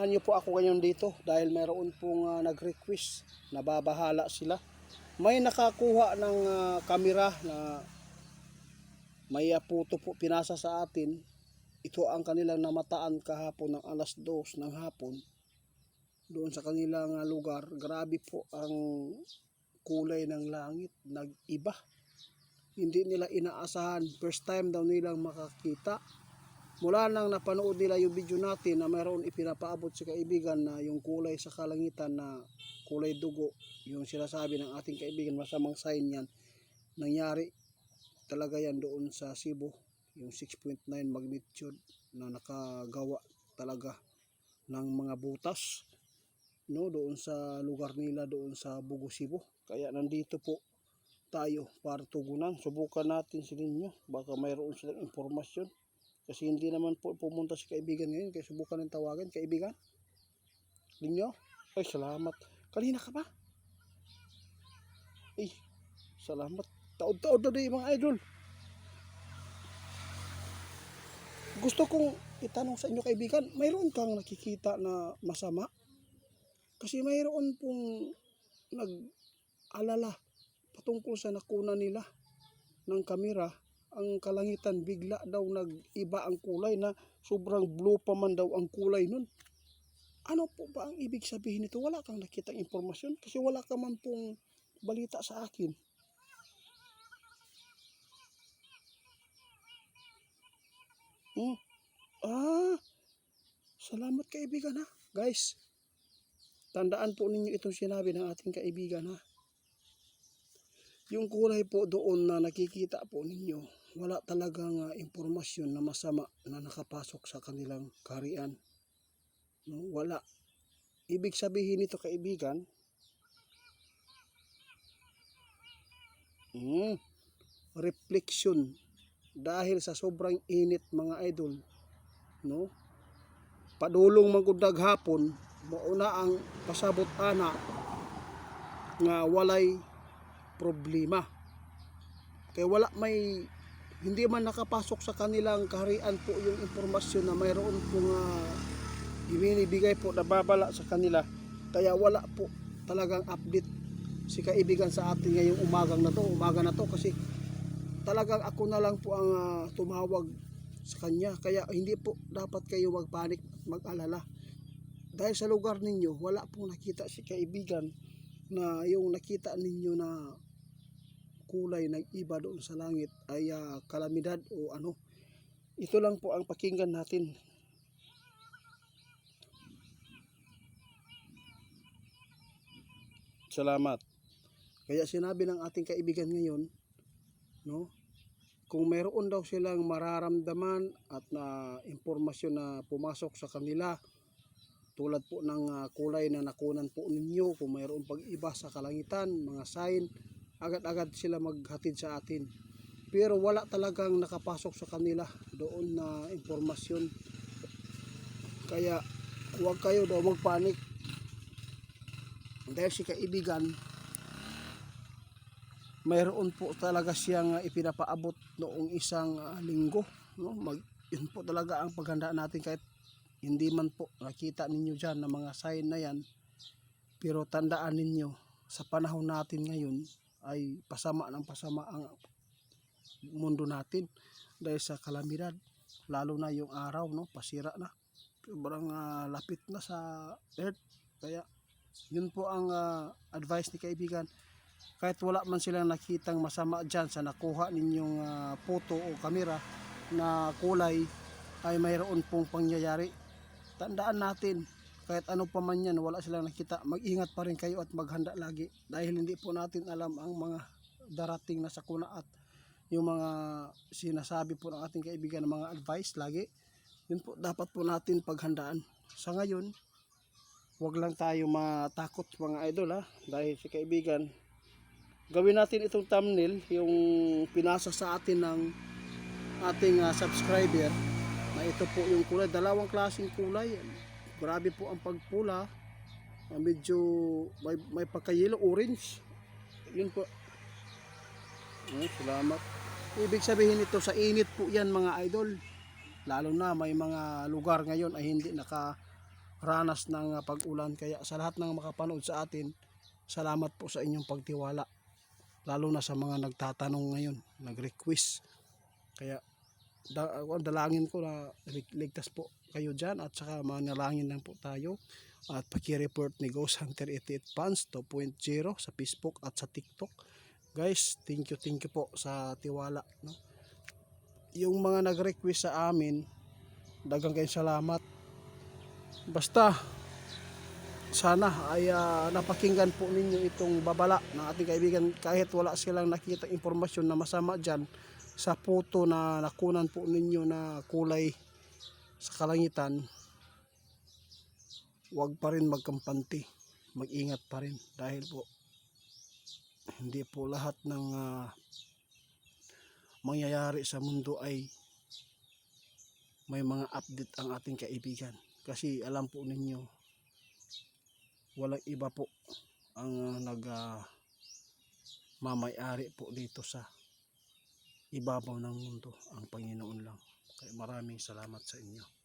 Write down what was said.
samahan niyo po ako ngayon dito dahil mayroon pong nag-request na babahala sila. May nakakuha ng kamera na may puto po pinasa sa atin. Ito ang kanilang namataan kahapon ng alas 2 ng hapon. Doon sa kanilang lugar, grabe po ang kulay ng langit, nag-iba. Hindi nila inaasahan, first time daw nilang makakita. Mula nang napanood nila yung video natin na mayroon ipinapaabot si kaibigan na yung kulay sa kalangitan na kulay dugo, yung sinasabi ng ating kaibigan, masamang sign yan. Nangyari talaga yan doon sa Cebu, yung 6.9 magnitude na nakagawa talaga ng mga butas, no, doon sa lugar nila doon sa Bugo, Cebu. Kaya nandito po tayo para tugunan. Subukan natin sila ninyo, baka mayroon silang impormasyon. Kasi hindi naman po pumunta si kaibigan ngayon. Kaya subukan ng tawagan. Kaibigan? Ninyo? Ay, salamat. Kanina ka ba? Ay, salamat. Taod-taod na din mga idol. Gusto kong itanong sa inyo kaibigan, mayroon kang nakikita na masama? Kasi mayroon pong nag-alala patungkol sa nakuna nila ng kamera. Ang kalangitan bigla daw nag-iba ang kulay na sobrang blue pa man daw ang kulay nun. Ano po ba ang ibig sabihin nito? Wala kang nakitang impormasyon kasi wala ka man pong balita sa akin. Salamat kaibigan ha. Guys, tandaan po ninyo itong sinabi ng ating kaibigan ha. Yung kulay po doon na nakikita po ninyo, wala talagang impormasyon na masama na nakapasok sa kanilang kaharian. No, wala. Ibig sabihin nito kaibigan, reflection dahil sa sobrang init mga idol, no? Padulong maguddag hapon, mauna ang pasabot ana nga walay problema. Kaya wala hindi man nakapasok sa kanilang kaharian po yung impormasyon na mayroon pong ibinibigay po na babala sa kanila. Kaya wala po talagang update si kaibigan sa atin ngayong umaga na to kasi talagang ako na lang po ang tumawag sa kanya. Kaya hindi po dapat kayo magpanik, mag-alala. Dahil sa lugar ninyo, wala pong nakita si kaibigan na yung nakita ninyo na kulay nag-iba doon sa langit ay kalamidad o ano. Ito lang po ang pakinggan natin. Salamat. Kaya sinabi ng ating kaibigan ngayon, no, kung mayroon daw silang mararamdaman at na impormasyon na pumasok sa kanila tulad po ng kulay na nakunan po ninyo, kung mayroon pag-iba sa kalangitan, mga sign, agad-agad sila maghatid sa atin. Pero wala talagang nakapasok sa kanila doon na impormasyon. Kaya huwag kayo daw magpanik. Dahil si kaibigan, mayroon po talaga siyang ipinapaabot noong isang linggo. No? Yun po talaga ang paghanda natin kahit hindi man po nakita ninyo dyan na mga sign na yan. Pero tandaan ninyo, sa panahon natin ngayon ay pasama ng pasama ang mundo natin dahil sa kalamidad. Lalo na yung araw, no? Pasira na. Sobrang lapit na sa earth. Kaya yun po ang advice ni kaibigan. Kahit wala man silang nakitang masama dyan sa nakuha ninyong photo o kamera na kulay ay mayroon pong pangyayari. Tandaan natin, kahit ano pa man yan, wala silang nakita, mag-ingat pa rin kayo at maghanda lagi. Dahil hindi po natin alam ang mga darating na sakuna at yung mga sinasabi po ng ating kaibigan ng mga advice lagi. Yun po dapat po natin paghandaan. Sa ngayon, wag lang tayo matakot mga idol ha. Dahil si kaibigan, gawin natin itong thumbnail, yung pinasa sa atin ng ating subscriber na ito po yung kulay, dalawang klaseng kulay. Grabe po ang pagpula, medyo may pagka-yellow orange. Yun po. Salamat. Ibig sabihin ito sa init po yan mga idol. Lalo na may mga lugar ngayon ay hindi ranas ng pag-ulan. Kaya sa lahat ng makapanood sa atin, salamat po sa inyong pagtiwala. Lalo na sa mga nagtatanong ngayon, nag-request. Kaya dalangin ko na ligtas po kayo dyan, at saka manalangin lang po tayo. At paki-report ni Ghost Hunter 88 Fans 2.0 sa Facebook at sa TikTok. Guys, thank you po sa tiwala, no? Yung mga nag-request sa amin, daghang kayong salamat. Basta sana ay napakinggan po ninyo itong babala ng ating kaibigan, kahit wala silang nakita impormasyon na masama dyan sa photo na nakunan po ninyo na kulay sa kalangitan. Huwag pa rin magkampante, mag-ingat pa rin, dahil po hindi po lahat ng mangyayari sa mundo ay may mga update ang ating kaibigan. Kasi alam po ninyo, walang iba po ang mamayari po dito sa ibabaw ng mundo, ang Panginoon lang. Kaya maraming salamat sa inyo.